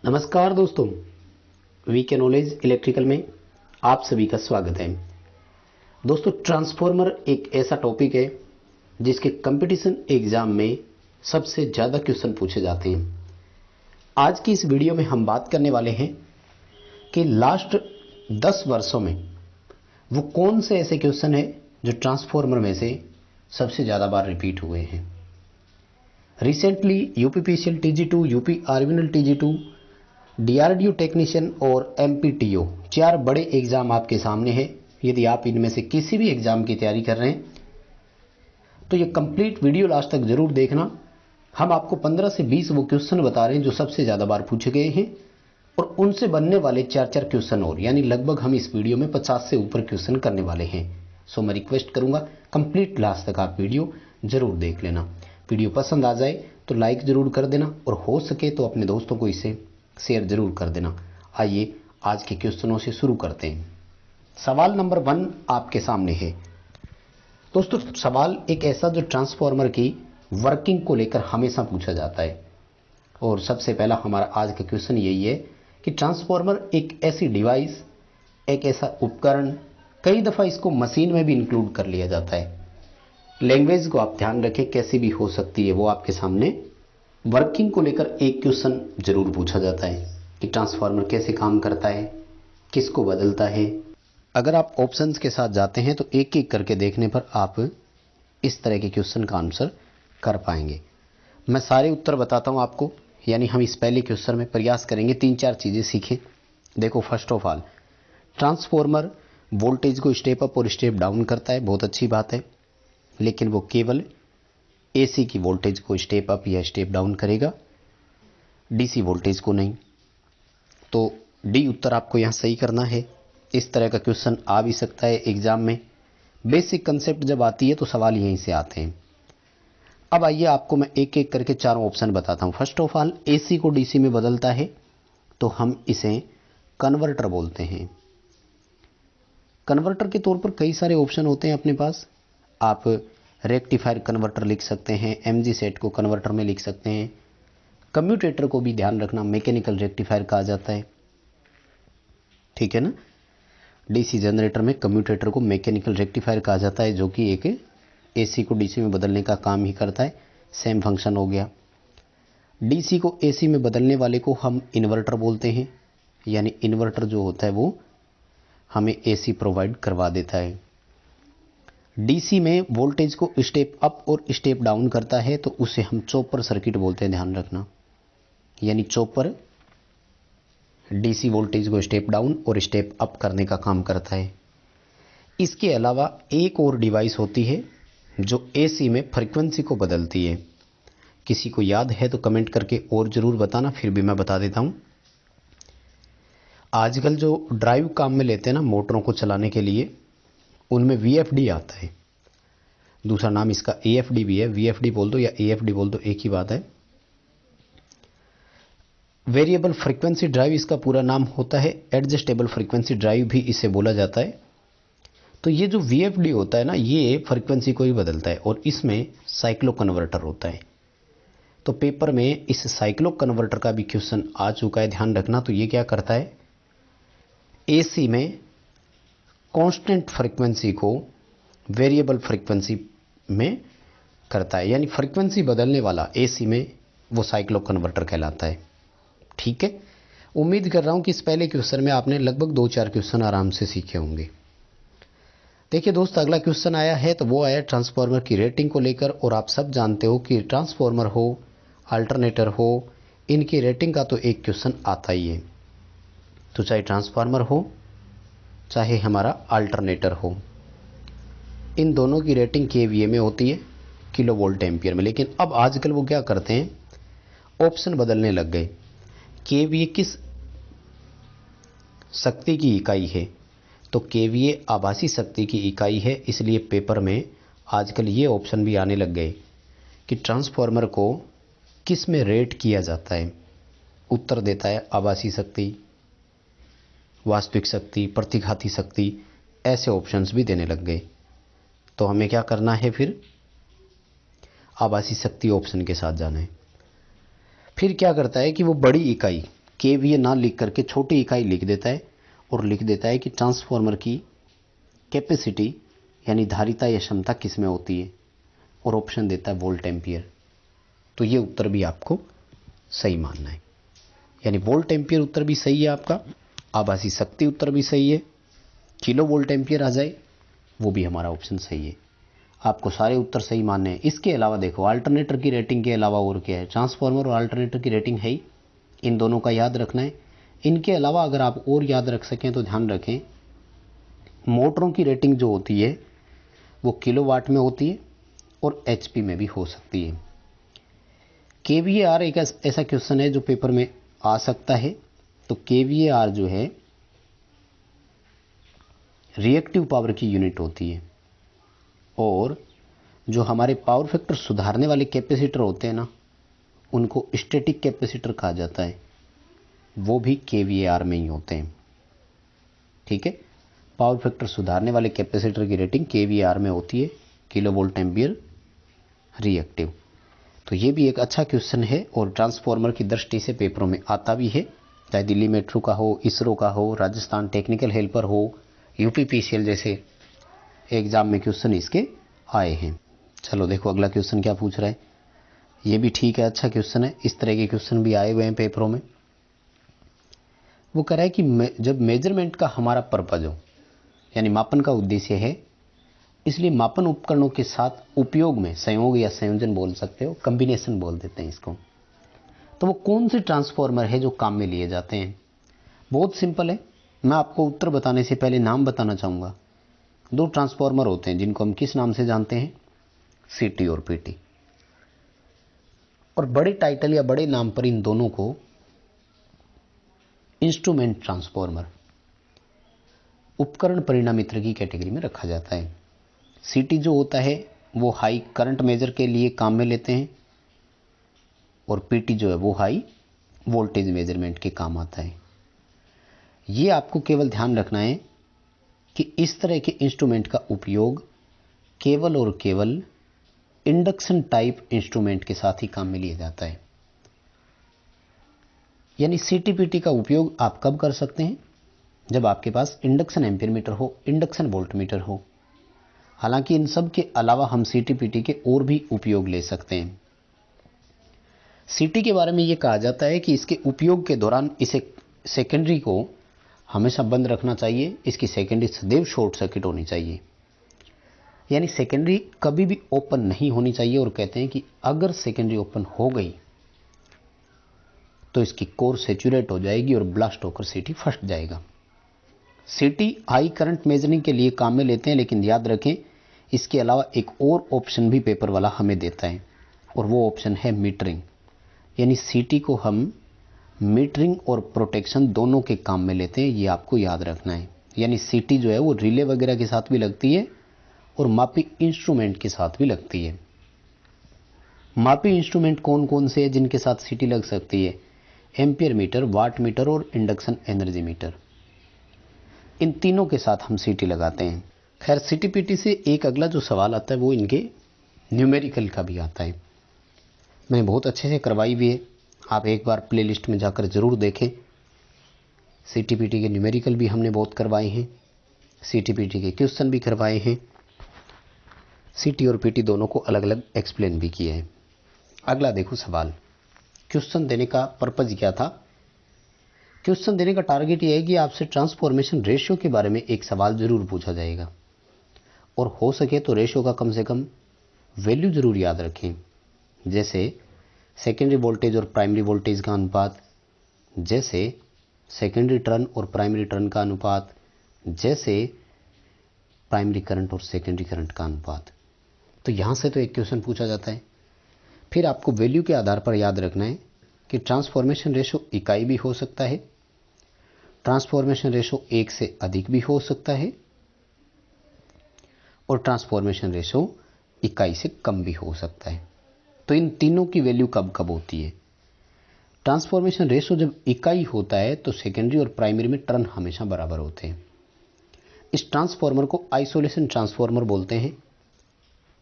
नमस्कार दोस्तों, वी के नॉलेज इलेक्ट्रिकल में आप सभी का स्वागत है। दोस्तों, ट्रांसफॉर्मर एक ऐसा टॉपिक है जिसके कंपटीशन एग्जाम में सबसे ज़्यादा क्वेश्चन पूछे जाते हैं। आज की इस वीडियो में हम बात करने वाले हैं कि लास्ट 10 वर्षों में वो कौन से ऐसे क्वेश्चन हैं जो ट्रांसफॉर्मर में से सबसे ज़्यादा बार रिपीट हुए हैं। रिसेंटली यूपीपीसीएल TG2, यूपी आर्मिनल TG2, DRDO टेक्नीशियन और MPTO 4 बड़े एग्जाम आपके सामने हैं। यदि आप इनमें से किसी भी एग्जाम की तैयारी कर रहे हैं तो ये कंप्लीट वीडियो लास्ट तक जरूर देखना। हम आपको 15 से 20 वो क्वेश्चन बता रहे हैं जो सबसे ज़्यादा बार पूछे गए हैं और उनसे बनने वाले 4 क्वेश्चन और, यानी लगभग हम इस वीडियो में 50 से ऊपर क्वेश्चन करने वाले हैं। सो मैं रिक्वेस्ट करूंगा कंप्लीट लास्ट तक आप वीडियो जरूर देख लेना। वीडियो पसंद आ जाए तो लाइक जरूर कर देना और हो सके तो अपने दोस्तों को इसे शेयर जरूर कर देना। आइए आज के क्वेश्चनों से शुरू करते हैं। सवाल नंबर 1 आपके सामने है। दोस्तों, सवाल एक ऐसा जो ट्रांसफॉर्मर की वर्किंग को लेकर हमेशा पूछा जाता है और सबसे पहला हमारा आज का क्वेश्चन यही है कि ट्रांसफॉर्मर एक ऐसी डिवाइस, एक ऐसा उपकरण, कई दफ़ा इसको मशीन में भी इंक्लूड कर लिया जाता है। लैंग्वेज को आप ध्यान रखें, कैसी भी हो सकती है वो आपके सामने। वर्किंग को लेकर एक क्वेश्चन जरूर पूछा जाता है कि ट्रांसफार्मर कैसे काम करता है, किसको बदलता है। अगर आप ऑप्शंस के साथ जाते हैं तो एक एक करके देखने पर आप इस तरह के क्वेश्चन का आंसर कर पाएंगे। मैं सारे उत्तर बताता हूं आपको, यानी हम इस पहले क्वेश्चन में प्रयास करेंगे 3-4 चीज़ें सीखें। देखो, first of all transformer voltage को स्टेप अप और स्टेप डाउन करता है, बहुत अच्छी बात है, लेकिन वो केवल AC की वोल्टेज को स्टेप अप या स्टेप डाउन करेगा, DC वोल्टेज को नहीं। तो डी उत्तर आपको यहां सही करना है। इस तरह का क्वेश्चन आ भी सकता है एग्जाम में। बेसिक कंसेप्ट जब आती है तो सवाल यहीं से आते हैं। अब आइए आपको मैं एक एक करके चारों ऑप्शन बताता हूं। फर्स्ट ऑफ ऑल, AC को DC में बदलता है तो हम इसे कन्वर्टर बोलते हैं। कन्वर्टर के तौर पर कई सारे ऑप्शन होते हैं अपने पास। आप रेक्टिफायर कन्वर्टर लिख सकते हैं, MG सेट को कन्वर्टर में लिख सकते हैं। कम्यूटेटर को भी ध्यान रखना, मैकेनिकल रेक्टिफायर कहा जाता है, ठीक है ना। DC जनरेटर में कम्यूटेटर को मैकेनिकल रेक्टिफायर कहा जाता है, जो कि एक AC को DC में बदलने का काम ही करता है। सेम फंक्शन हो गया। DC को AC में बदलने वाले को हम इन्वर्टर बोलते हैं, यानी इन्वर्टर जो होता है वो हमें AC प्रोवाइड करवा देता है। DC में वोल्टेज को स्टेप अप और स्टेप डाउन करता है तो उसे हम चॉपर सर्किट बोलते हैं, ध्यान रखना। यानी चॉपर DC वोल्टेज को स्टेप डाउन और स्टेप अप करने का काम करता है। इसके अलावा एक और डिवाइस होती है जो AC में फ्रीक्वेंसी को बदलती है। किसी को याद है तो कमेंट करके और जरूर बताना, फिर भी मैं बता देता हूं। आजकल जो ड्राइव काम में लेते हैं ना मोटरों को चलाने के लिए, उनमें VFD आता है। दूसरा नाम इसका AFD भी है। VFD बोल दो या AFD बोल दो, एक ही बात है। वेरिएबल फ्रीक्वेंसी ड्राइव इसका पूरा नाम होता है। एडजस्टेबल फ्रीक्वेंसी ड्राइव भी इसे बोला जाता है। तो ये जो VFD होता है ना, ये फ्रीक्वेंसी को ही बदलता है और इसमें साइक्लो कन्वर्टर होता है। तो पेपर में इस साइक्लो कन्वर्टर का भी क्वेश्चन आ चुका है, ध्यान रखना। तो ये क्या करता है, AC में कांस्टेंट फ्रीक्वेंसी को वेरिएबल फ्रीक्वेंसी में करता है, यानी फ्रीक्वेंसी बदलने वाला AC में वो साइक्लो कन्वर्टर कहलाता है, ठीक है। उम्मीद कर रहा हूं कि इस पहले क्वेश्चन में आपने लगभग 2-4 क्वेश्चन आराम से सीखे होंगे। देखिए दोस्त, अगला क्वेश्चन आया है तो वो आया ट्रांसफार्मर की रेटिंग को लेकर। और आप सब जानते हो कि ट्रांसफार्मर हो, अल्टरनेटर हो, इनकी रेटिंग का तो एक क्वेश्चन आता ही है। तो चाहे ट्रांसफार्मर हो चाहे हमारा अल्टरनेटर हो, इन दोनों की रेटिंग KVA में होती है, किलो वोल्ट एम्पियर में। लेकिन अब आजकल वो क्या करते हैं, ऑप्शन बदलने लग गए। KVA किस शक्ति की इकाई है, तो KVA आभासी शक्ति की इकाई है। इसलिए पेपर में आजकल ये ऑप्शन भी आने लग गए कि ट्रांसफार्मर को किस में रेट किया जाता है। उत्तर देता है आभासी शक्ति, वास्तविक शक्ति, प्रतिघाती शक्ति, ऐसे ऑप्शंस भी देने लग गए। तो हमें क्या करना है, फिर आभासी शक्ति ऑप्शन के साथ जाना है। फिर क्या करता है कि वो बड़ी इकाई केवीए ना लिख करके छोटी इकाई लिख देता है और लिख देता है कि ट्रांसफॉर्मर की कैपेसिटी यानी धारिता या क्षमता किस में होती है, और ऑप्शन देता है वोल्ट एम्पियर। तो ये उत्तर भी आपको सही मानना है, यानी वोल्ट एम्पियर उत्तर भी सही है आपका, आभासी शक्ति उत्तर भी सही है, किलो वोल्ट एम्पियर आ जाए वो भी हमारा ऑप्शन सही है। आपको सारे उत्तर सही मानने हैं। इसके अलावा देखो अल्टरनेटर की रेटिंग के अलावा और क्या है, ट्रांसफार्मर और अल्टरनेटर की रेटिंग है ही, इन दोनों का याद रखना है। इनके अलावा अगर आप और याद रख सकें तो ध्यान रखें, मोटरों की रेटिंग जो होती है वो किलोवाट में होती है और एचपी में भी हो सकती है। केवीएआर एक ऐसा क्वेश्चन है जो पेपर में आ सकता है। तो केवीएआर जो है रिएक्टिव पावर की यूनिट होती है, और जो हमारे पावर फैक्टर सुधारने वाले कैपेसिटर होते हैं ना, उनको स्टैटिक कैपेसिटर कहा जाता है, वो भी केवीएआर में ही होते हैं। ठीक है, पावर फैक्टर सुधारने वाले कैपेसिटर की रेटिंग केवीएआर में होती है, किलो वोल्ट एम्पियर रिएक्टिव। तो ये भी एक अच्छा क्वेश्चन है और ट्रांसफार्मर की दृष्टि से पेपरों में आता भी है, चाहे दिल्ली मेट्रो का हो, इसरो का हो, राजस्थान टेक्निकल हेल्पर हो, यूपीपीसीएल जैसे एग्जाम में क्वेश्चन इसके आए हैं। चलो देखो अगला क्वेश्चन क्या पूछ रहा है, ये भी ठीक है, अच्छा क्वेश्चन है। इस तरह के क्वेश्चन भी आए हुए हैं पेपरों में। वो कह रहा है कि जब मेजरमेंट का हमारा पर्पज हो, यानी मापन का उद्देश्य है, इसलिए मापन उपकरणों के साथ उपयोग में संयोग या संयोजन बोल सकते हो, कॉम्बिनेशन बोल देते हैं इसको। तो वो कौन से ट्रांसफार्मर है जो काम में लिए जाते हैं? बहुत सिंपल है। मैं आपको उत्तर बताने से पहले नाम बताना चाहूँगा। दो ट्रांसफार्मर होते हैं जिनको हम किस नाम से जानते हैं, सीटी और पीटी। और बड़े टाइटल या बड़े नाम पर इन दोनों को इंस्ट्रूमेंट ट्रांसफार्मर, उपकरण परिणामित्र की कैटेगरी में रखा जाता है। सीटी जो होता है वो हाई करंट मेजर के लिए काम में लेते हैं, और पीटी जो है वो हाई वोल्टेज मेजरमेंट के काम आता है। ये आपको केवल ध्यान रखना है कि इस तरह के इंस्ट्रूमेंट का उपयोग केवल और केवल इंडक्शन टाइप इंस्ट्रूमेंट के साथ ही काम में लिया जाता है। यानी सीटीपीटी का उपयोग आप कब कर सकते हैं? जब आपके पास इंडक्शन एम्पीयर मीटर हो, इंडक्शन वोल्ट मीटर हो। हालांकि इन सब के अलावा हम सीटीपीटी के और भी उपयोग ले सकते हैं। सीटी के बारे में यह कहा जाता है कि इसके उपयोग के दौरान इसे सेकेंडरी को हमेशा बंद रखना चाहिए, इसकी सेकेंडरी सदैव शॉर्ट सर्किट होनी चाहिए, यानी सेकेंडरी कभी भी ओपन नहीं होनी चाहिए। और कहते हैं कि अगर सेकेंडरी ओपन हो गई तो इसकी कोर सैचुरेट हो जाएगी और ब्लास्ट होकर सीटी फट जाएगा। सीटी हाई करंट मेजरिंग के लिए काम में लेते हैं, लेकिन याद रखें इसके अलावा एक और ऑप्शन भी पेपर वाला हमें देता है, और वो ऑप्शन है मीटरिंग। यानी सीटी को हम मीटरिंग और प्रोटेक्शन दोनों के काम में लेते हैं, ये आपको याद रखना है। यानी सीटी जो है वो रिले वगैरह के साथ भी लगती है और मापी इंस्ट्रूमेंट के साथ भी लगती है। मापी इंस्ट्रूमेंट कौन कौन से हैं जिनके साथ सीटी लग सकती है? एम्पियर मीटर, वाट मीटर और इंडक्शन एनर्जी मीटर। इन तीनों के साथ हम सीटी लगाते हैं। खैर सीटीपीटी से एक अगला जो सवाल आता है वो इनके न्यूमेरिकल का भी आता है। मैंने बहुत अच्छे से करवाई हुई है, आप एक बार प्लेलिस्ट में जाकर जरूर देखें। सीटीपीटी के न्यूमेरिकल भी हमने बहुत करवाए हैं, सीटीपीटी के क्वेश्चन भी करवाए हैं, सीटी और पीटी दोनों को अलग अलग एक्सप्लेन भी किया है। अगला देखो सवाल, क्वेश्चन देने का पर्पज क्या था? क्वेश्चन देने का टारगेट यह है कि आपसे ट्रांसफॉर्मेशन रेशियो के बारे में एक सवाल जरूर पूछा जाएगा, और हो सके तो रेशियो का कम से कम वैल्यू जरूर याद रखें, जैसे सेकेंडरी वोल्टेज और प्राइमरी वोल्टेज का अनुपात, जैसे सेकेंडरी टर्न और प्राइमरी टर्न का अनुपात, जैसे प्राइमरी करंट और सेकेंडरी करंट का अनुपात। तो यहां से तो एक क्वेश्चन पूछा जाता है। फिर आपको वैल्यू के आधार पर याद रखना है कि ट्रांसफॉर्मेशन रेशो इकाई भी हो सकता है, ट्रांसफॉर्मेशन रेशो एक से अधिक भी हो सकता है, और ट्रांसफॉर्मेशन रेशो इकाई से कम भी हो सकता है। तो इन तीनों की वैल्यू कब कब होती है? ट्रांसफॉर्मेशन रेशो जब इकाई होता है तो सेकेंडरी और प्राइमरी में टर्न हमेशा बराबर होते हैं। इस ट्रांसफॉर्मर को आइसोलेशन ट्रांसफॉर्मर बोलते हैं,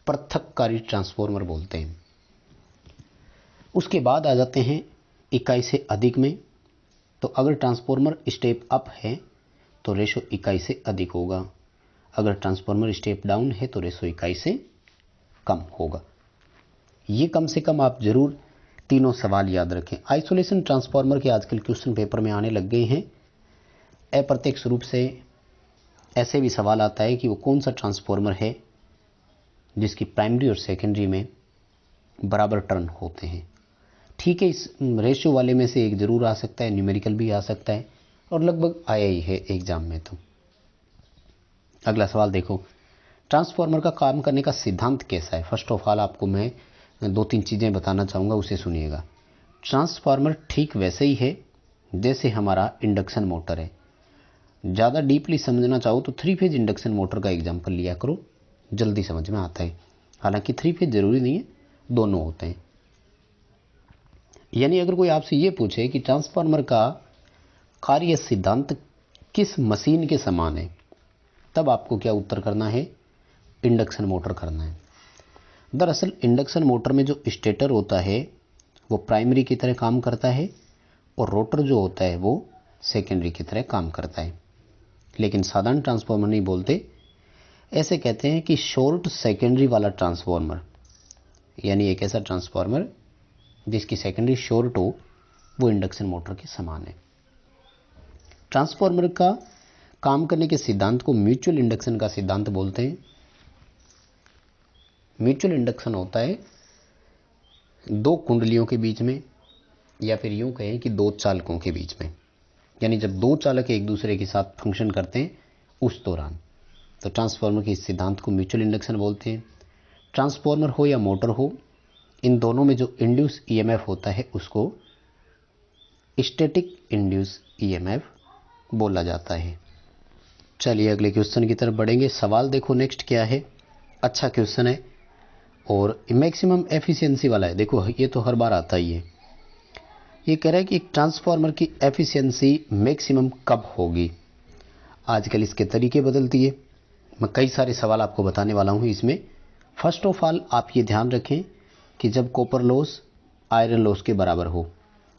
पृथककारी ट्रांसफॉर्मर बोलते हैं। उसके बाद आ जाते हैं इकाई से अधिक में, तो अगर ट्रांसफॉर्मर स्टेप अप है तो रेशो इकाई से अधिक होगा, अगर ट्रांसफॉर्मर स्टेप डाउन है तो रेशो इकाई से कम होगा। ये कम से कम आप जरूर तीनों सवाल याद रखें। आइसोलेशन ट्रांसफार्मर के आजकल क्वेश्चन पेपर में आने लग गए हैं। अप्रत्यक्ष रूप से ऐसे भी सवाल आता है कि वो कौन सा ट्रांसफार्मर है जिसकी प्राइमरी और सेकेंडरी में बराबर टर्न होते हैं। ठीक है, इस रेशियो वाले में से एक जरूर आ सकता है, न्यूमेरिकल भी आ सकता है और लगभग आया ही है एग्जाम में। तो अगला सवाल देखो, ट्रांसफार्मर का काम करने का सिद्धांत कैसा है। फर्स्ट ऑफ ऑल आपको मैं 2-3 चीज़ें बताना चाहूँगा, उसे सुनिएगा। ट्रांसफार्मर ठीक वैसे ही है जैसे हमारा इंडक्शन मोटर है। ज़्यादा डीपली समझना चाहो तो 3 फेज इंडक्शन मोटर का एग्जाम्पल लिया करो, जल्दी समझ में आता है। हालांकि 3 फेज जरूरी नहीं है, दोनों होते हैं। यानी अगर कोई आपसे ये पूछे कि ट्रांसफार्मर का कार्य सिद्धांत किस मशीन के समान है, तब आपको क्या उत्तर करना है, इंडक्शन मोटर करना है। दरअसल इंडक्शन मोटर में जो स्टेटर होता है वो प्राइमरी की तरह काम करता है और रोटर जो होता है वो सेकेंडरी की तरह काम करता है। लेकिन साधारण ट्रांसफार्मर नहीं बोलते, ऐसे कहते हैं कि शॉर्ट सेकेंडरी वाला ट्रांसफार्मर, यानी एक ऐसा ट्रांसफार्मर जिसकी सेकेंडरी शॉर्ट हो, वो इंडक्शन मोटर के समान है। ट्रांसफार्मर का काम करने के सिद्धांत को म्यूचुअल इंडक्शन का सिद्धांत बोलते हैं। म्यूचुअल इंडक्शन होता है दो कुंडलियों के बीच में, या फिर यूं कहें कि दो चालकों के बीच में, यानी जब दो चालक एक दूसरे के साथ फंक्शन करते हैं उस दौरान। तो ट्रांसफार्मर के इस सिद्धांत को म्यूचुअल इंडक्शन बोलते हैं। ट्रांसफार्मर हो या मोटर हो, इन दोनों में जो इंड्यूस ईएमएफ होता है उसको स्टैटिक इंड्यूस ईएमएफ बोला जाता है। चलिए अगले क्वेश्चन की तरफ बढ़ेंगे। सवाल देखो नेक्स्ट क्या है, अच्छा क्वेश्चन है और मैक्सिमम एफिशिएंसी वाला है। देखो ये तो हर बार आता ही है। ये कह रहा है कि एक ट्रांसफार्मर की एफिशिएंसी मैक्सिमम कब होगी। आजकल इसके तरीके बदलती है। मैं कई सारे सवाल आपको बताने वाला हूँ इसमें। फर्स्ट ऑफ ऑल आप ये ध्यान रखें कि जब कॉपर लॉस आयरन लॉस के बराबर हो,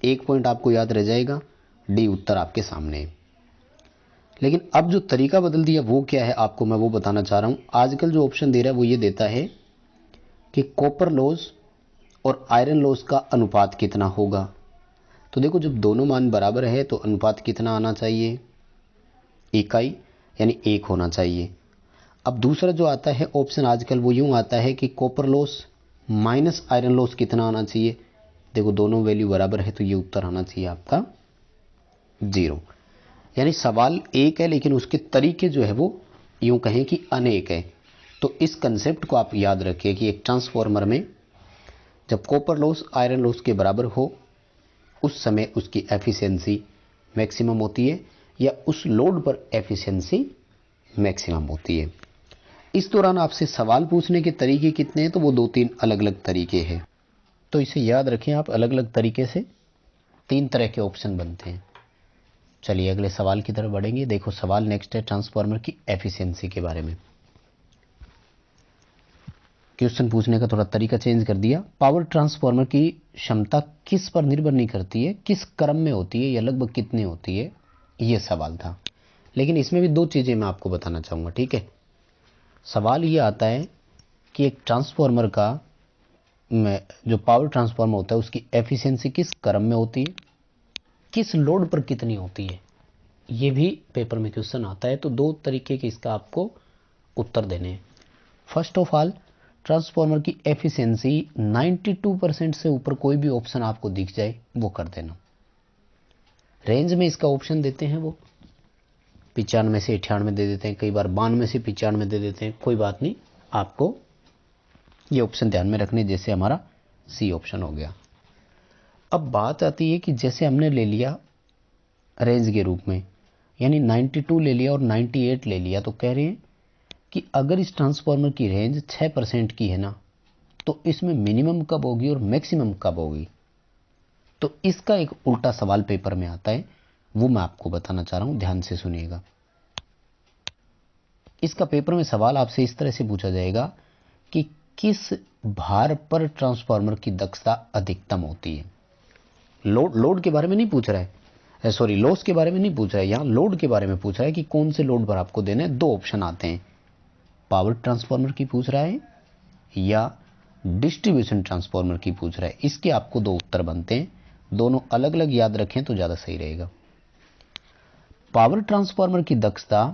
एक पॉइंट आपको याद रह जाएगा, डी उत्तर आपके सामने है। लेकिन अब जो तरीका बदल दिया वो क्या है, आपको मैं वो बताना चाह रहा हूँ। आजकल जो ऑप्शन दे रहा है वो ये देता है कि कॉपर लॉस और आयरन लॉस का अनुपात कितना होगा। तो देखो जब दोनों मान बराबर है तो अनुपात कितना आना चाहिए, इकाई, यानी 1 होना चाहिए। अब दूसरा जो आता है ऑप्शन आजकल वो यूं आता है कि copper loss minus iron loss कितना आना चाहिए। देखो दोनों वैल्यू बराबर है तो ये उत्तर आना चाहिए आपका 0। यानी सवाल एक है लेकिन उसके तरीके जो है वो यूं कहें कि अनेक है। तो इस कंसेप्ट को आप याद रखिए कि एक ट्रांसफार्मर में जब कॉपर लॉस आयरन लॉस के बराबर हो उस समय उसकी एफिशिएंसी मैक्सिमम होती है, या उस लोड पर एफिशिएंसी मैक्सिमम होती है। इस दौरान आपसे सवाल पूछने के तरीके कितने हैं, तो वो 2-3 अलग अलग तरीके हैं। तो इसे याद रखें आप, अलग अलग तरीके से 3 तरह के ऑप्शन बनते हैं। चलिए अगले सवाल की तरफ बढ़ेंगे। देखो सवाल नेक्स्ट है ट्रांसफार्मर की एफिशिएंसी के बारे में। क्वेश्चन पूछने का थोड़ा तरीका चेंज कर दिया। पावर ट्रांसफार्मर की क्षमता किस पर निर्भर नहीं करती है, किस क्रम में होती है या लगभग कितनी होती है, ये सवाल था। लेकिन इसमें भी 2 चीजें मैं आपको बताना चाहूंगा, ठीक है। सवाल ये आता है कि एक ट्रांसफार्मर का जो पावर ट्रांसफार्मर होता है उसकी एफिशिएंसी किस क्रम में होती है, किस लोड पर कितनी होती है, ये भी पेपर में क्वेश्चन आता है। तो 2 तरीके के इसका आपको उत्तर देने हैं। फर्स्ट ऑफ ऑल ट्रांसफार्मर की एफिशिएंसी 92% से ऊपर कोई भी ऑप्शन आपको दिख जाए वो कर देना। रेंज में इसका ऑप्शन देते हैं वो 95 से 98 दे देते हैं, कई बार 92 से 95 दे देते हैं। कोई बात नहीं, आपको ये ऑप्शन ध्यान में रखने, जैसे हमारा सी ऑप्शन हो गया। अब बात आती है कि जैसे हमने ले लिया रेंज के रूप में, यानी 92 ले लिया और 98 ले लिया, तो कह रहे हैं कि अगर इस ट्रांसफार्मर की रेंज 6% की है ना, तो इसमें मिनिमम कब होगी और मैक्सिमम कब होगी। तो इसका एक उल्टा सवाल पेपर में आता है, वो मैं आपको बताना चाह रहा हूं, ध्यान से सुनिएगा। इसका पेपर में सवाल आपसे इस तरह से पूछा जाएगा कि किस भार पर ट्रांसफार्मर की दक्षता अधिकतम होती है। लोड के बारे में नहीं पूछ रहा है, सॉरी लॉस के बारे में नहीं पूछा है, यहाँ लोड के बारे में पूछा है कि कौन से लोड पर आपको देना है। दो ऑप्शन आते हैं, पावर ट्रांसफार्मर की पूछ रहा है या डिस्ट्रीब्यूशन ट्रांसफार्मर की पूछ रहा है। इसके आपको दो उत्तर बनते हैं, दोनों अलग अलग याद रखें तो ज़्यादा सही रहेगा। पावर ट्रांसफार्मर की दक्षता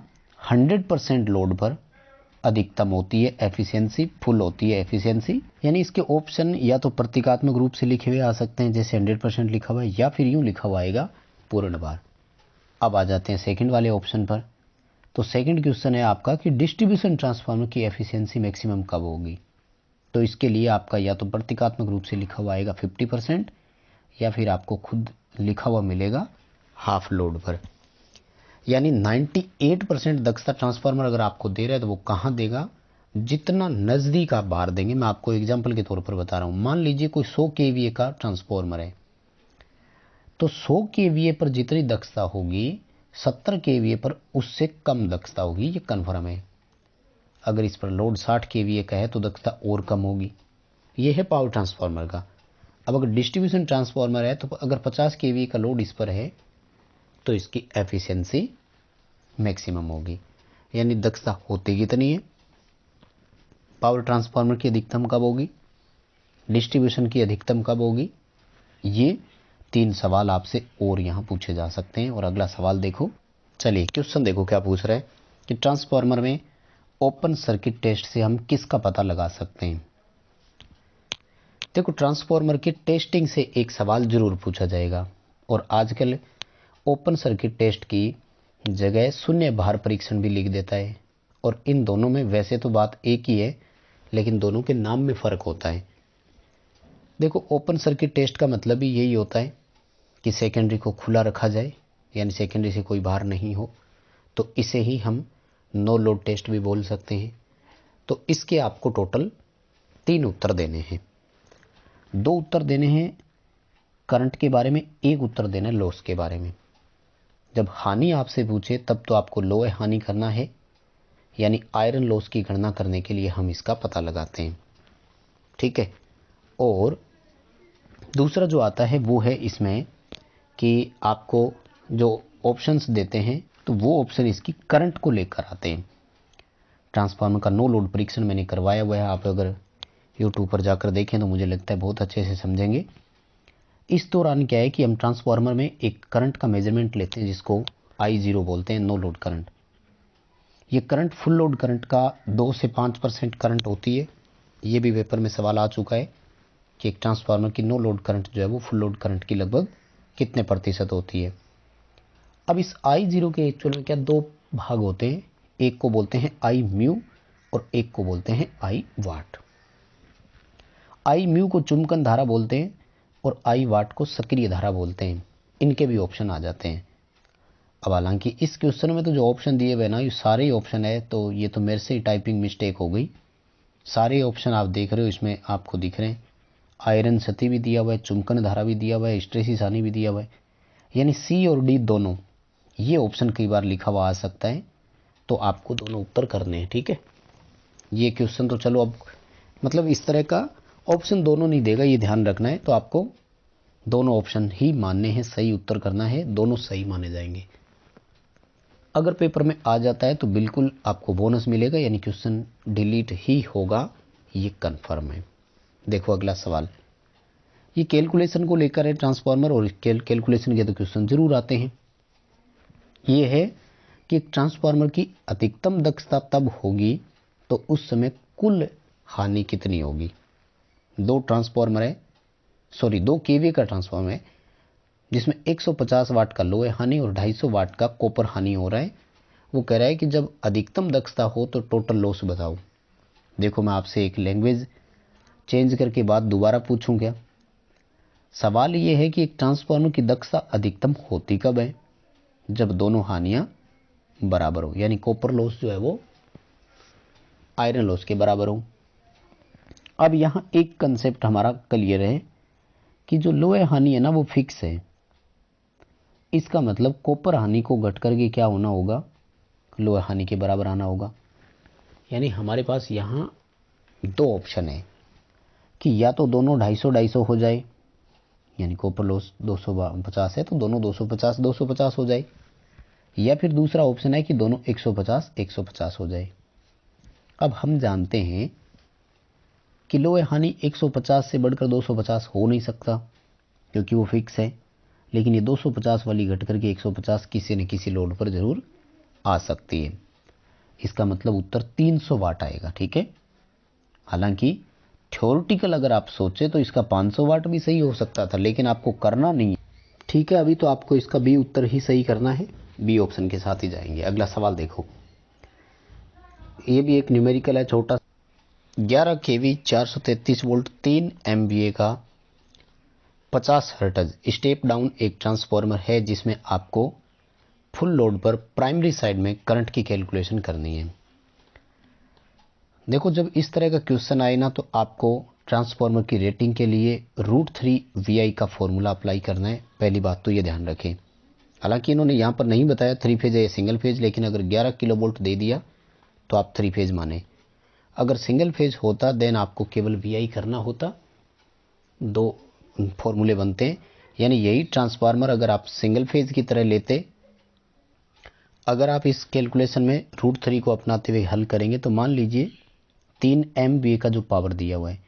100% लोड पर अधिकतम होती है, एफिशिएंसी फुल होती है एफिशिएंसी, यानी इसके ऑप्शन या तो प्रतीकात्मक रूप से लिखे हुए आ सकते हैं जैसे 100% लिखा हुआ है, या फिर यूं लिखा हुआ आएगा पूर्ण भार। अब आ जाते हैं सेकंड वाले ऑप्शन पर। तो सेकंड क्वेश्चन है आपका कि डिस्ट्रीब्यूशन ट्रांसफार्मर की एफिशिएंसी मैक्सिमम कब होगी। तो इसके लिए आपका या तो प्रतीकात्मक रूप से लिखा हुआ आएगा 50%, या फिर आपको खुद लिखा हुआ मिलेगा हाफ लोड पर। यानी 98% दक्षता ट्रांसफार्मर अगर आपको दे रहा है तो वो कहाँ देगा, जितना नज़दीक आप भार देंगे। मैं आपको एग्जांपल के तौर पर बता रहा हूँ, मान लीजिए कोई 100 केवीए का ट्रांसफार्मर है, तो 100 केवीए पर जितनी दक्षता होगी 70 केवीए पर उससे कम दक्षता होगी, ये कन्फर्म है। अगर इस पर लोड 60 केवीए का है तो दक्षता और कम होगी। ये है पावर ट्रांसफार्मर का। अब अगर डिस्ट्रीब्यूशन ट्रांसफार्मर है तो अगर 50 केवीए का लोड इस पर है तो इसकी एफिशिएंसी मैक्सिमम होगी, यानी दक्षता होती कितनी है। पावर ट्रांसफार्मर की अधिकतम कब होगी, डिस्ट्रीब्यूशन की अधिकतम कब होगी, ये 3 सवाल आपसे और यहाँ पूछे जा सकते हैं। और अगला सवाल देखो, चलिए क्वेश्चन देखो क्या पूछ रहा है कि ट्रांसफार्मर में ओपन सर्किट टेस्ट से हम किसका पता लगा सकते हैं। देखो ट्रांसफार्मर के टेस्टिंग से एक सवाल जरूर पूछा जाएगा, और आजकल ओपन सर्किट टेस्ट की जगह शून्य भार परीक्षण भी लिख देता है। और इन दोनों में वैसे तो बात एक ही है, लेकिन दोनों के नाम में फ़र्क होता है। देखो ओपन सर्किट टेस्ट का मतलब भी यही होता है कि सेकेंडरी को खुला रखा जाए, यानी सेकेंडरी से कोई भार नहीं हो, तो इसे ही हम नो लोड टेस्ट भी बोल सकते हैं। तो इसके आपको टोटल 3 उत्तर देने हैं। 2 उत्तर देने हैं करंट के बारे में, एक उत्तर देना है लॉस के बारे में। जब हानि आपसे पूछे तब तो आपको लोह हानि करना है, यानी आयरन लॉस की गणना करने के लिए हम इसका पता लगाते हैं, ठीक है। और दूसरा जो आता है वो है इसमें कि आपको जो ऑप्शंस देते हैं तो वो ऑप्शन इसकी करंट को लेकर आते हैं। ट्रांसफार्मर का नो लोड परीक्षण मैंने करवाया हुआ है, आप अगर यूट्यूब पर जाकर देखें तो मुझे लगता है बहुत अच्छे से समझेंगे। इस दौरान क्या है कि हम ट्रांसफार्मर में एक करंट का मेजरमेंट लेते हैं जिसको I0 बोलते हैं, नो लोड करंट। ये करंट फुल लोड करंट का 2 से 5% करंट होती है। ये भी पेपर में सवाल आ चुका है कि एक ट्रांसफार्मर की नो लोड करंट जो है वो फुल लोड करंट की लगभग कितने प्रतिशत होती है। अब इस I0 के एक्चुअल में क्या 2 भाग होते हैं, एक को बोलते हैं I म्यू और एक को बोलते हैं I वाट। I म्यू को चुंबकन धारा बोलते हैं और I वाट को सक्रिय धारा बोलते हैं। इनके भी ऑप्शन आ जाते हैं। अब हालांकि इस क्वेश्चन में तो जो ऑप्शन दिए हुए ना ये सारे ही ऑप्शन है, तो ये तो मेरे से ही टाइपिंग मिस्टेक हो गई। सारे ऑप्शन आप देख रहे हो, इसमें आपको दिख रहे हैं। आयरन क्षति भी दिया हुआ है, चुंबकन धारा भी दिया हुआ है, हिस्टैरिसीस हानि भी दिया हुआ है, यानी सी और डी दोनों ये ऑप्शन कई बार लिखा हुआ आ सकता है, तो आपको दोनों उत्तर करने हैं, ठीक है। ये क्वेश्चन तो चलो अब मतलब इस तरह का ऑप्शन दोनों नहीं देगा, ये ध्यान रखना है। तो आपको दोनों ऑप्शन ही मानने हैं, सही उत्तर करना है, दोनों सही माने जाएंगे। अगर पेपर में आ जाता है तो बिल्कुल आपको बोनस मिलेगा, यानी क्वेश्चन डिलीट ही होगा, ये कन्फर्म है। देखो अगला सवाल, ये कैलकुलेशन को लेकर है ट्रांसफार्मर, और कैलकुलेशन के तो क्वेश्चन जरूर आते हैं। ये है कि एक ट्रांसफार्मर की अधिकतम दक्षता तब होगी तो उस समय कुल हानि कितनी होगी। 2 ट्रांसफार्मर है, सॉरी 2 केवीए का ट्रांसफार्मर है जिसमें 150 वाट का लोहे हानि और 250 वाट का कॉपर हानि हो रहा है। वो कह रहा है कि जब अधिकतम दक्षता हो तो टोटल लॉस बताओ। देखो मैं आपसे एक लैंग्वेज चेंज करके बात दोबारा पूछूं क्या। सवाल ये है कि एक ट्रांसफार्मर की दक्षता अधिकतम होती कब है, जब दोनों हानियां बराबर हो, यानी कॉपर लॉस जो है वो आयरन लॉस के बराबर हो। अब यहां एक कंसेप्ट हमारा क्लियर है कि जो लोहे हानि है ना वो फिक्स है। इसका मतलब कॉपर हानि को घट करके क्या होना होगा, लोहे हानि के बराबर आना होगा। यानी हमारे पास यहाँ 2 ऑप्शन है कि या तो दोनों 250-250 हो जाए, यानी कॉपर लॉस 250 है तो दोनों 250 250 हो जाए, या फिर दूसरा ऑप्शन है कि दोनों 150 150 हो जाए। अब हम जानते हैं कि लोहे हानि 150 से बढ़कर 250 हो नहीं सकता क्योंकि वो फिक्स है, लेकिन ये 250 वाली घट करके 150 किसी न किसी लोड पर जरूर आ सकती है। इसका मतलब उत्तर 300 वाट आएगा। ठीक है, हालांकि थ्योरेटिकल अगर आप सोचे तो इसका 500 वाट भी सही हो सकता था, लेकिन आपको करना नहीं है। ठीक है, अभी तो आपको इसका बी उत्तर ही सही करना है, बी ऑप्शन के साथ ही जाएंगे। अगला सवाल देखो, ये भी एक न्यूमेरिकल है छोटा। 11 केवी 433 वोल्ट 3 एमवीए का 50 हर्ट्ज स्टेप डाउन एक ट्रांसफार्मर है जिसमें आपको फुल लोड पर प्राइमरी साइड में करंट की कैलकुलेशन करनी है। देखो, जब इस तरह का क्वेश्चन आए ना तो आपको ट्रांसफार्मर की रेटिंग के लिए √3 VI का फॉर्मूला अप्लाई करना है। पहली बात तो ये ध्यान रखें, हालांकि इन्होंने यहाँ पर नहीं बताया 3 फेज है या सिंगल फेज, लेकिन अगर 11 किलो वोल्ट दे दिया तो आप 3 फेज माने। अगर सिंगल फेज होता देन आपको केवल VI करना होता। दो फॉर्मूले बनते हैं, यानी यही ट्रांसफार्मर अगर आप सिंगल फेज की तरह लेते, अगर आप इस कैलकुलेशन में √3 को अपनाते हुए हल करेंगे तो मान लीजिए 3 MVA का जो पावर दिया हुआ है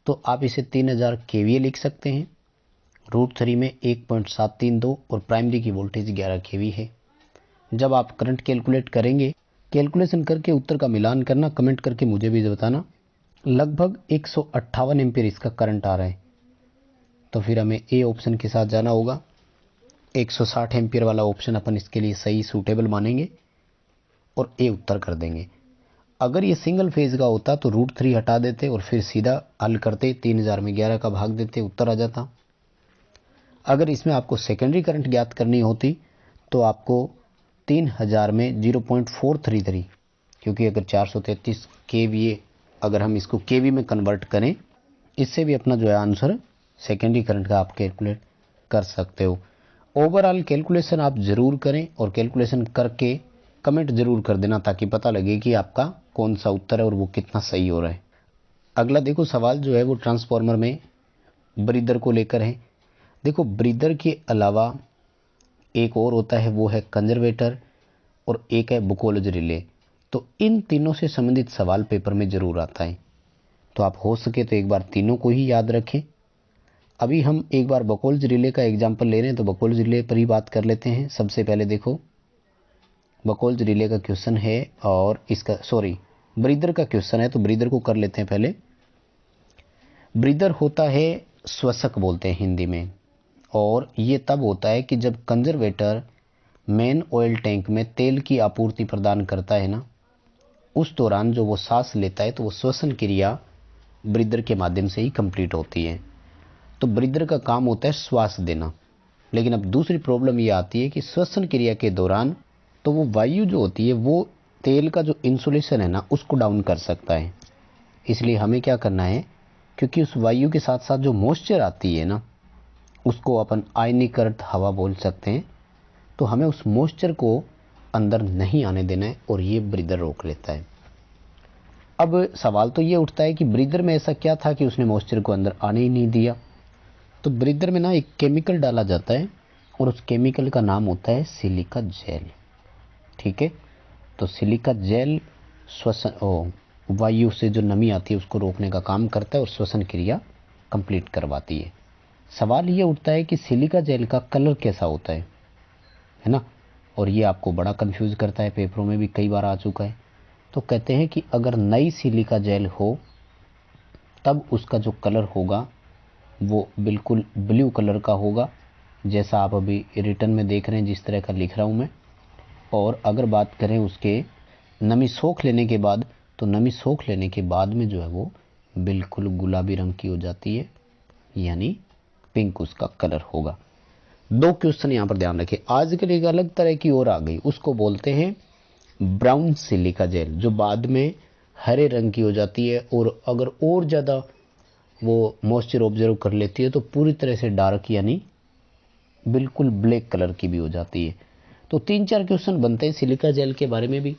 तो आप इसे 3000 KVA लिख सकते हैं। √3 में 1.732 और प्राइमरी की वोल्टेज 11 KV है। जब आप करंट कैलकुलेट करेंगे, कैलकुलेशन करके उत्तर का मिलान करना, कमेंट करके मुझे भी बताना। लगभग 158 एम्पीयर इसका करंट आ रहा है, तो फिर हमें ए ऑप्शन के साथ जाना होगा। 160 एम्पीयर वाला ऑप्शन अपन इसके लिए सही सूटेबल मानेंगे और ए उत्तर कर देंगे। अगर ये सिंगल फेज का होता तो √3 हटा देते और फिर सीधा हल करते, 3000 में 11 का भाग देते, उत्तर आ जाता। अगर इसमें आपको सेकेंडरी करंट ज्ञात करनी होती तो आपको 3000 में 0.433, क्योंकि अगर 433 KVA अगर हम इसको KV में कन्वर्ट करें, इससे भी अपना जो है आंसर सेकेंडरी करंट का आप कैलकुलेट कर सकते हो। ओवरऑल कैलकुलेशन आप जरूर करें और कैलकुलेशन करके कमेंट जरूर कर देना ताकि पता लगे कि आपका कौन सा उत्तर है और वो कितना सही हो रहा है। अगला देखो, सवाल जो है वो ट्रांसफार्मर में ब्रीदर को लेकर है। देखो, ब्रीदर के अलावा एक और होता है, वो है कंजर्वेटर और एक है बुकोलज रिले। तो इन तीनों से संबंधित सवाल पेपर में जरूर आता है, तो आप हो सके तो एक बार तीनों को ही याद रखें। अभी हम एक बार बकोल्ज रिले का एग्जाम्पल ले रहे हैं, तो बकोल्ज रिले पर ही बात कर लेते हैं। सबसे पहले देखो, बकोल्ज रिले का क्वेश्चन है और इसका ब्रीदर का क्वेश्चन है, तो ब्रीदर को कर लेते हैं पहले। ब्रीदर होता है श्वसक बोलते हैं हिंदी में, और ये तब होता है कि जब कंजर्वेटर मेन ऑयल टैंक में तेल की आपूर्ति प्रदान करता है ना, उस दौरान जो वो सांस लेता है तो वो श्वसन क्रिया ब्रीदर के माध्यम से ही कंप्लीट होती है। तो ब्रीदर का काम होता है श्वास देना। लेकिन अब दूसरी प्रॉब्लम ये आती है कि श्वसन क्रिया के दौरान तो वो वायु जो होती है वो तेल का जो इंसुलेशन है ना उसको डाउन कर सकता है। इसलिए हमें क्या करना है, क्योंकि उस वायु के साथ साथ जो मॉइस्चर आती है ना उसको अपन आयनीकृत हवा बोल सकते हैं, तो हमें उस मॉइस्चर को अंदर नहीं आने देना है और ये ब्रीदर रोक लेता है। अब सवाल तो ये उठता है कि ब्रीदर में ऐसा क्या था कि उसने मॉइस्चर को अंदर आने ही नहीं दिया। तो ब्रीदर में ना एक केमिकल डाला जाता है और उस केमिकल का नाम होता है सिलिका जेल। ठीक है, तो सिलिका जेल श्वसन वायु से जो नमी आती है उसको रोकने का काम करता है और श्वसन क्रिया कंप्लीट करवाती है। सवाल ये उठता है कि सिलिका जेल का कलर कैसा होता है ना, और ये आपको बड़ा कंफ्यूज करता है, पेपरों में भी कई बार आ चुका है। तो कहते हैं कि अगर नई सिलिका जेल हो तब उसका जो कलर होगा वो बिल्कुल ब्लू कलर का होगा, जैसा आप अभी रिटर्न में देख रहे हैं जिस तरह का लिख रहा हूँ मैं। और अगर बात करें उसके नमी सोख लेने के बाद, तो नमी सोख लेने के बाद में जो है वो बिल्कुल गुलाबी रंग की हो जाती है, यानी पिंक उसका कलर होगा। दो क्वेश्चन यहाँ पर ध्यान रखें। आजकल एक अलग तरह की और आ गई, उसको बोलते हैं ब्राउन सिलिका जेल, जो बाद में हरे रंग की हो जाती है और अगर और ज़्यादा वो मॉइस्चर ऑब्जर्व कर लेती है तो पूरी तरह से डार्क यानी बिल्कुल ब्लैक कलर की भी हो जाती है। तो 3-4 क्वेश्चन बनते हैं सिलिका जेल के बारे में भी,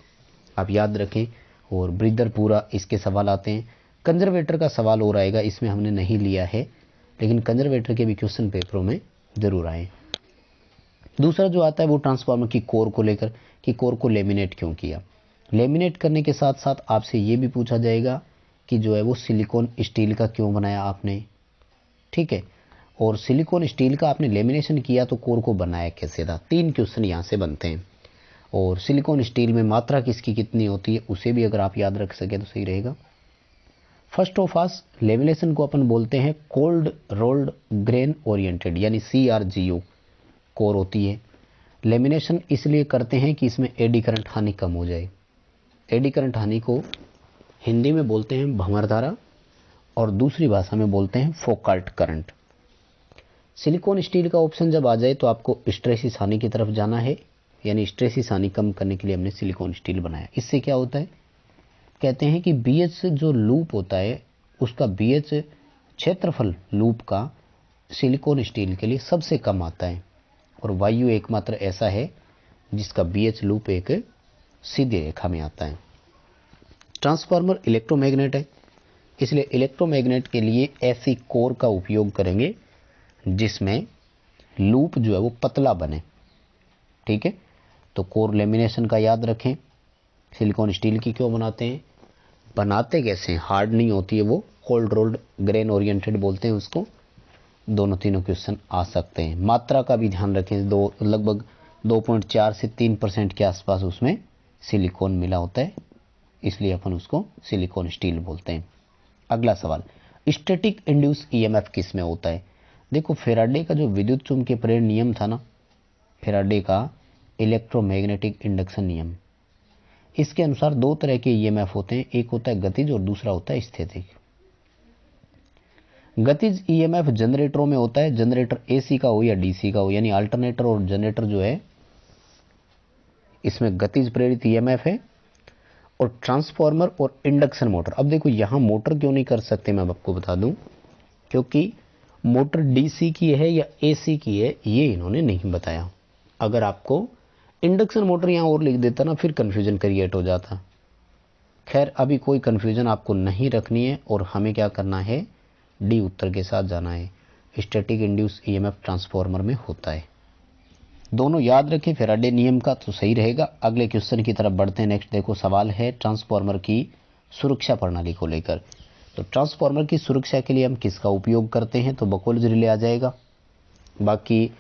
आप याद रखें। और ब्रीदर पूरा इसके सवाल आते हैं। कंजर्वेटर का सवाल और आएगा, इसमें हमने नहीं लिया है, लेकिन कंजर्वेटर के भी क्वेश्चन पेपरों में जरूर आए। दूसरा जो आता है वो ट्रांसफार्मर की कोर को लेकर कि कोर को लेमिनेट क्यों किया। लेमिनेट करने के साथ साथ आपसे ये भी पूछा जाएगा कि जो है वो सिलिकॉन स्टील का क्यों बनाया आपने, ठीक है, और सिलिकॉन स्टील का आपने लेमिनेशन किया तो कोर को बनाया कैसे था। 3 क्वेश्चन यहाँ से बनते हैं। और सिलिकॉन स्टील में मात्रा किसकी कितनी होती है उसे भी अगर आप याद रख सके तो सही रहेगा। फर्स्ट ऑफ ऑल लेमिनेशन को अपन बोलते हैं कोल्ड रोल्ड ग्रेन ओरिएंटेड यानी CRGO कोर होती है। लेमिनेशन इसलिए करते हैं कि इसमें एडी करंट हानि कम हो जाए। एडी करंट हानि को हिंदी में बोलते हैं भंवरधारा और दूसरी भाषा में बोलते हैं फोकाल्ट करंट। सिलिकॉन स्टील का ऑप्शन जब आ जाए तो आपको स्ट्रेसिस हानि की तरफ जाना है, यानी स्ट्रेसिस हानि कम करने के लिए हमने सिलिकॉन स्टील बनाया। इससे क्या होता है, कहते हैं कि BH जो लूप होता है उसका BH क्षेत्रफल लूप का सिलिकॉन स्टील के लिए सबसे कम आता है और वायु एकमात्र ऐसा है जिसका BH लूप एक सीधी रेखा में आता है। ट्रांसफार्मर इलेक्ट्रोमैग्नेट है, इसलिए इलेक्ट्रोमैग्नेट के लिए ऐसी कोर का उपयोग करेंगे जिसमें लूप जो है वो पतला बने, ठीक है। तो कोर लेमिनेशन का याद रखें। सिलिकॉन स्टील की क्यों बनाते हैं, बनाते कैसे हैं, हार्ड नहीं होती है वो, कोल्ड रोल्ड ग्रेन ओरिएंटेड बोलते हैं उसको। दोनों तीनों क्वेश्चन आ सकते हैं। मात्रा का भी ध्यान रखें, लगभग 2.4 से 3% के आसपास उसमें सिलिकॉन मिला होता है, इसलिए अपन उसको सिलिकॉन स्टील बोलते हैं। अगला सवाल, स्टैटिक इंड्यूस EMF किस में होता है। देखो फैराडे का जो विद्युत चुंबकीय प्रेरण नियम था ना, फैराडे का इलेक्ट्रोमैग्नेटिक इंडक्शन नियम, इसके अनुसार 2 तरह के EMF होते हैं, एक होता है गतिज और दूसरा होता है स्थैतिक। गतिज EMF जनरेटरों में होता है, जनरेटर AC का हो या DC का हो, यानी अल्टरनेटर और जनरेटर जो है इसमें गतिज प्रेरित EMF है। और ट्रांसफार्मर और इंडक्शन मोटर, अब देखो यहां मोटर क्यों नहीं कर सकते मैं आपको बता दूं, क्योंकि मोटर DC की है या AC की है ये इन्होंने नहीं बताया। अगर आपको इंडक्शन मोटर यहां और लिख देता ना फिर कंफ्यूजन क्रिएट हो जाता। खैर अभी कोई कंफ्यूजन आपको नहीं रखनी है और हमें क्या करना है, डी उत्तर के साथ जाना है। स्टैटिक इंड्यूस EMF ट्रांसफार्मर में होता है। दोनों याद रखें फैराडे नियम का तो सही रहेगा। अगले क्वेश्चन की तरफ बढ़ते हैं। नेक्स्ट देखो सवाल है ट्रांसफार्मर की सुरक्षा प्रणाली को लेकर। तो ट्रांसफार्मर की सुरक्षा के लिए हम किसका उपयोग करते हैं, तो बकोल्ज रिले आ जाएगा। बाकी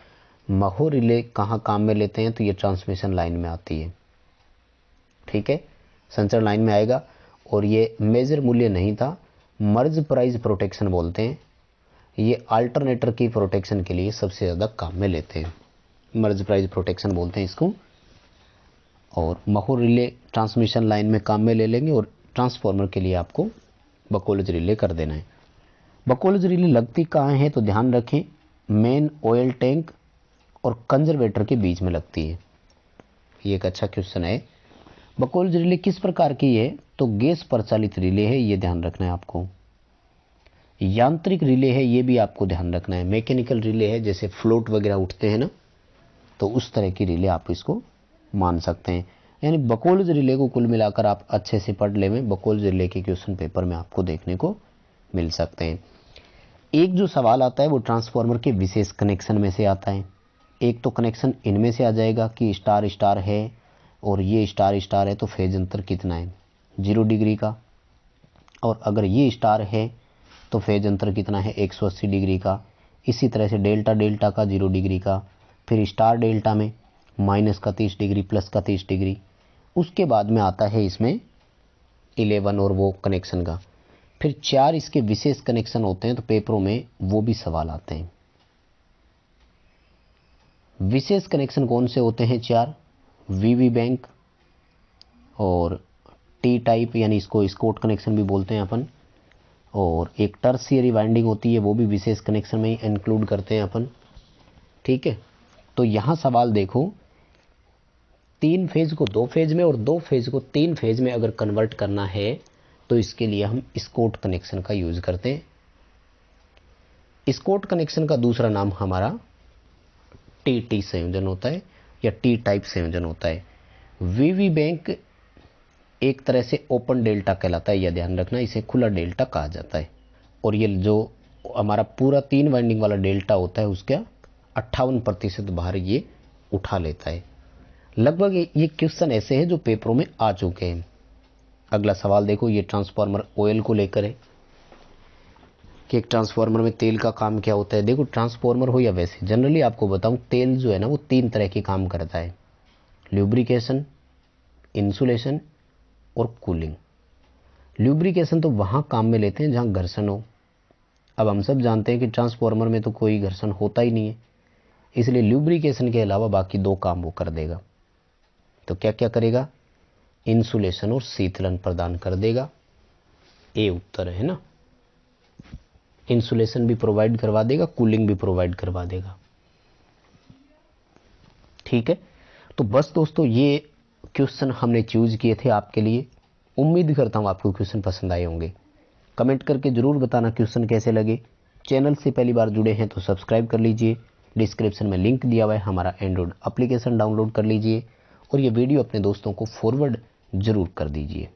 महो रिले कहाँ काम में लेते हैं, तो ये ट्रांसमिशन लाइन में आती है, ठीक है, संचरण लाइन में आएगा। और ये मेजर मूल्य नहीं था, मर्ज प्राइज प्रोटेक्शन बोलते हैं। ये अल्टरनेटर की प्रोटेक्शन के लिए सबसे ज़्यादा काम में लेते हैं, मर्ज प्राइज प्रोटेक्शन बोलते हैं इसको। और महो रिले ट्रांसमिशन लाइन में काम में ले लेंगे और ट्रांसफार्मर के लिए आपको बकोल्ज रिले कर देना है। बकोल्ज रिले लगती कहाँ है, तो ध्यान रखें मेन ऑयल टैंक और कंजर्वेटर के बीच में लगती है। ये एक अच्छा क्वेश्चन है। बकोल्ज रिले किस प्रकार की है, तो गैस प्रचालित रिले है, ये ध्यान रखना है आपको। यांत्रिक रिले है, ये भी आपको ध्यान रखना है। मैकेनिकल रिले है, जैसे फ्लोट वगैरह उठते हैं ना, तो उस तरह की रिले आप इसको मान सकते हैं। यानी बकोल्ज रिले को कुल मिलाकर आप अच्छे से पढ़ लें, बकोल्ज रिले के क्वेश्चन पेपर में आपको देखने को मिल सकते हैं। एक जो सवाल आता है वो ट्रांसफार्मर के विशेष कनेक्शन में से आता है। एक तो कनेक्शन इनमें से आ जाएगा कि स्टार स्टार है और ये स्टार स्टार है तो फेज अंतर कितना है, 0 डिग्री का। और अगर ये स्टार है तो फेज अंतर कितना है, 180 डिग्री का। इसी तरह से डेल्टा डेल्टा का 0 डिग्री का, फिर स्टार डेल्टा में माइनस का 30 डिग्री प्लस का 30 डिग्री। उसके बाद में आता है इसमें 11 और वो कनेक्शन का। फिर 4 इसके विशेष कनेक्शन होते हैं, तो पेपरों में वो भी सवाल आते हैं। विशेष कनेक्शन कौन से होते हैं 4, VV बैंक और T टाइप, यानी इसको स्कॉट कनेक्शन भी बोलते हैं अपन। और एक टर्शियरी वाइंडिंग होती है, वो भी विशेष कनेक्शन में ही इंक्लूड करते हैं अपन, ठीक है। तो यहाँ सवाल देखो 3 फेज को 2 फेज में और 2 फेज को 3 फेज में अगर कन्वर्ट करना है तो इसके लिए हम स्कॉट कनेक्शन का यूज करते हैं। स्कॉट कनेक्शन का दूसरा नाम हमारा TT संयोजन होता है या T टाइप संयोजन होता है। VV बैंक एक तरह से ओपन डेल्टा कहलाता है, यह ध्यान रखना, इसे खुला डेल्टा कहा जाता है। और ये जो हमारा पूरा 3 वाइंडिंग वाला डेल्टा होता है उसका 58% भार ये उठा लेता है। लगभग ये क्वेश्चन ऐसे हैं जो पेपरों में आ चुके हैं। अगला सवाल देखो, ये ट्रांसफार्मर ऑयल को लेकर है कि एक ट्रांसफार्मर में तेल का काम क्या होता है। देखो ट्रांसफार्मर हो या वैसे जनरली आपको बताऊं, तेल जो है ना वो 3 तरह के काम करता है, ल्यूब्रिकेशन, इंसुलेशन और कूलिंग। ल्यूब्रिकेशन तो वहां काम में लेते हैं जहां घर्षण हो। अब हम सब जानते हैं कि ट्रांसफार्मर में तो कोई घर्षण होता ही नहीं है, इसलिए ल्यूब्रिकेशन के अलावा बाकी 2 काम वो कर देगा। तो क्या क्या करेगा, इंसुलेशन और शीतलन प्रदान कर देगा। ए उत्तर है ना, इंसुलेशन भी प्रोवाइड करवा देगा, कूलिंग भी प्रोवाइड करवा देगा। ठीक है, तो बस दोस्तों ये क्वेश्चन हमने चूज किए थे आपके लिए। उम्मीद करता हूं आपको क्वेश्चन पसंद आए होंगे। कमेंट करके जरूर बताना क्वेश्चन कैसे लगे। चैनल से पहली बार जुड़े हैं तो सब्सक्राइब कर लीजिए। डिस्क्रिप्शन में लिंक दिया हुआ है, हमारा एंड्रॉइड एप्लीकेशन डाउनलोड कर लीजिए और ये वीडियो अपने दोस्तों को फॉरवर्ड जरूर कर दीजिए।